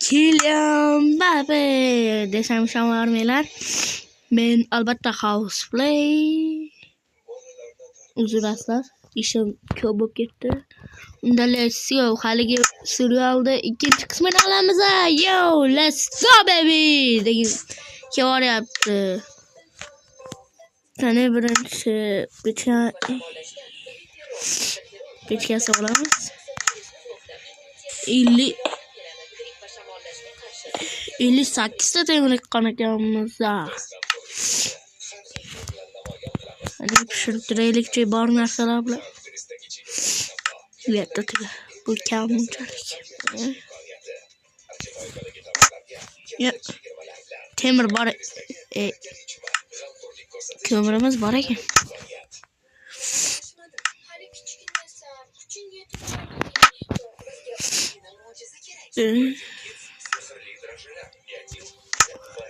Kylian Mbappe desam shamarmelar. Men albatta Houseplay. Uzuraslar. İşim ko'p bo'lib ketdi. Unda let's go. Haligi serialda ikkinchi qismini olamiz. Yo, let's go baby. degan kevaryapti. Qani birinchi bitkasi olamiz. 58 ta temlik qanakammiz. Hadi pişirib turaylikchi bor narsalar bilan. Yerda tugadi. Bu kam unchalik. Ya. Temir bor. Ko'mirimiz bor ekan.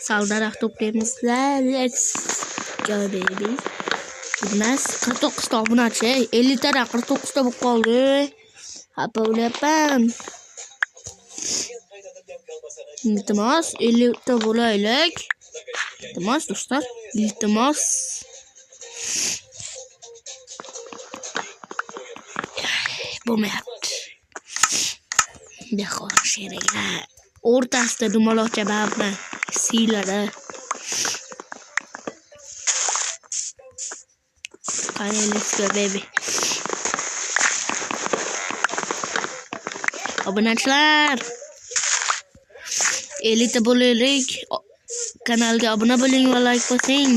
Saldarak toplaymiz. Let's go baby. Bundan 49 ta obunachi, 50 ta 49 ta bo'lib qoldi. Xafa bo'lyapman. Iltimos 50 ta bo'laylik. Iltimos do'stlar, iltimos. Bo'lmayapti. Behor sheriga. O'rtasida dumaloqcha babni siyladi. Let's go baby. Obunachilar 50 ta bo'laylik. Kanalga obuna bo'ling va like bosing.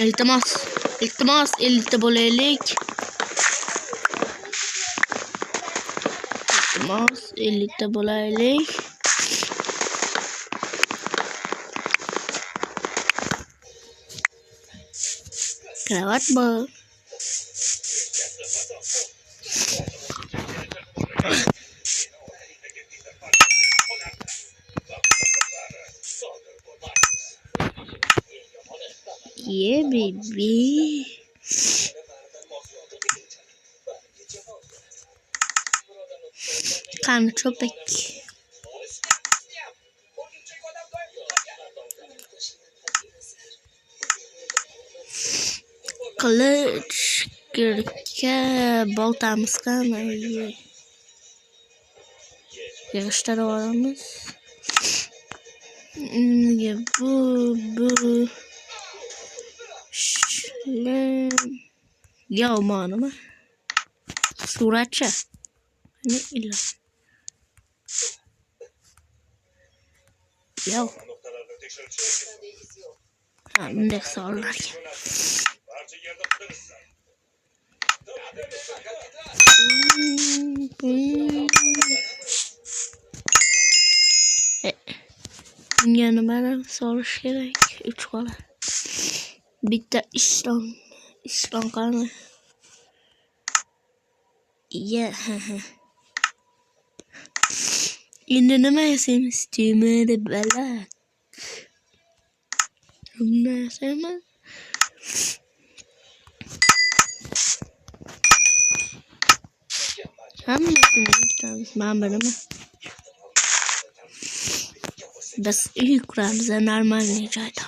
Iltimos 50 ta bo'laylik. Iltimos 50 ta bo'laylik. Kravat bor. Yeah baby. Kan köpek. Kılıç gürke baltamız kan. Yarışlar olamız. Bu. Ya manımı. Suratça. Ne illa. Ya. Ha, ne sağlar ki. Yani bana soruş gerek. 3 kola. Bitti İslam kanı. Ya. Şimdi ne yesem istiyorum de bela. Ne yesem? Hammasini benim. Biz uy quramiz, normalniy joyda.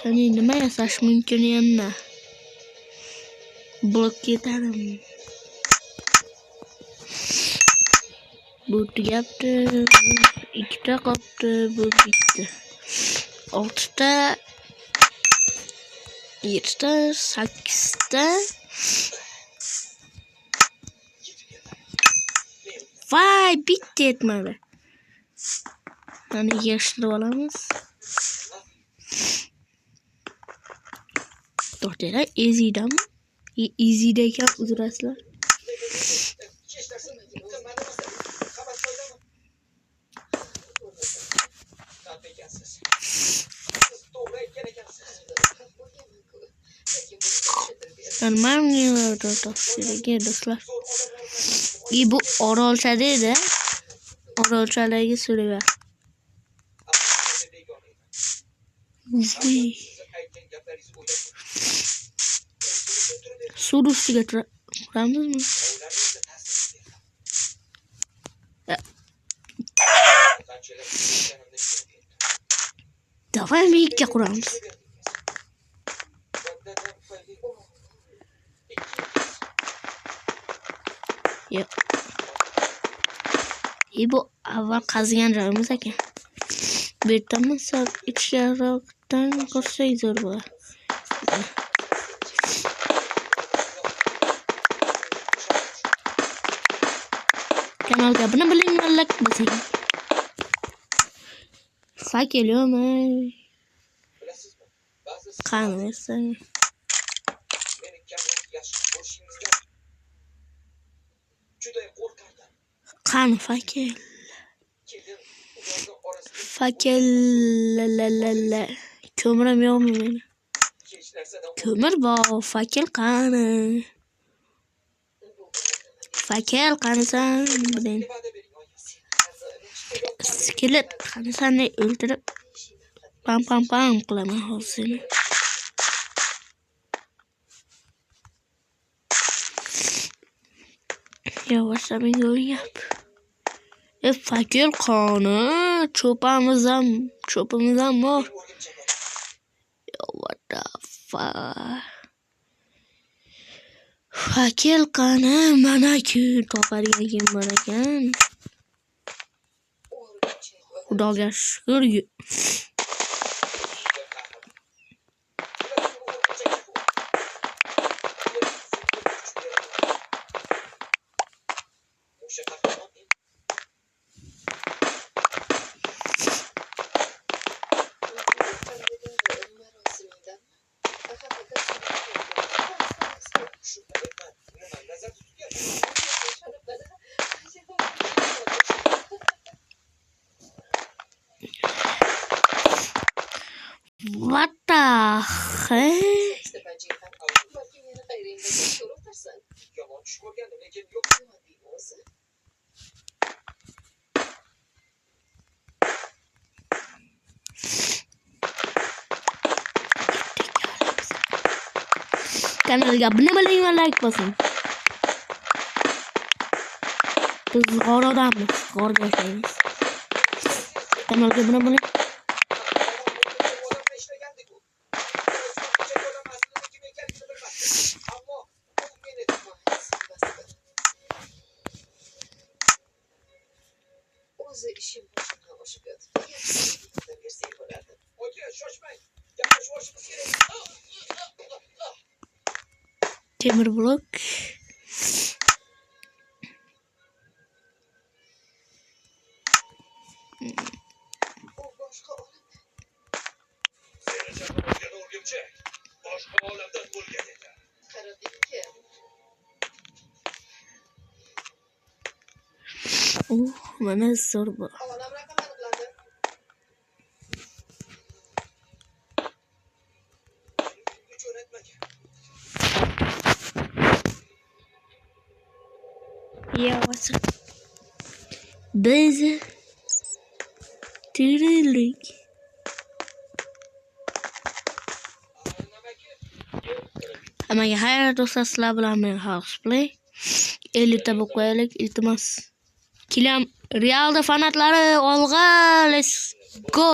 Qani nima yasash mumkin endi? Blok ketarim. Bu tugabdi, 2 ta qoldi, bu bitti. 6 ta 7 ta 8 ta. Vay bitti etmedi. Hani yaşlı olamaz. 4 lira easy'da mı? Easy'deyken uzuraslar. Normal mı tavsiye dostlar? İyi bu orolcha dedi. Orolchalarga sürüver. Suv ustiga turamizmi? Davay miyikka quramiz. Yo'q. Bu avval qazigan joyimiz ekan. Bu yerdanmi sal ichkariroqdan qursak zo'r bo'ladi. Kanalga abone bo'ling, like bosing. Fakel yo'qmi? Qani versang. Qani fakel. Fakel la. Ko'mirim yo'qmi meni? Ko'mir bor, fakel qani? Fakel qanisan? Biling. Skelet qanisan o'ldirib pam qilaman hozir seni. Yavaşlamın yap. Fakir kanı çöpümüzden var. What the fuck? Fakir kanı mana ki toparlayayım bana kan. Xudoga shukr. What the heck? Kanalga abone bo'ling va like bosing. Biz g'orodamiz, g'orga yashaymiz. Kanalga abone bo'ling. O'zi ishim boshimdan oshib yotib, bersak bo'lardi. Oka, shoshmang. Gaplashishimiz kerak. Temir blok. Bu boshqa olam. Seni chaqirgan o'rgimchak boshqa olamdan bo'lgan edi. Qaradingki. Mana zo'r bu. Olam raqamlar qiladi. Uch o'rnatmagan. Yavaş. Biz tirilik. Hammaga xayr do'stlar, sizlar bilan men Houseplay. 50 ta qo'yaylik, iltimos. Kilam Realda fanatlari olg'a, let's go.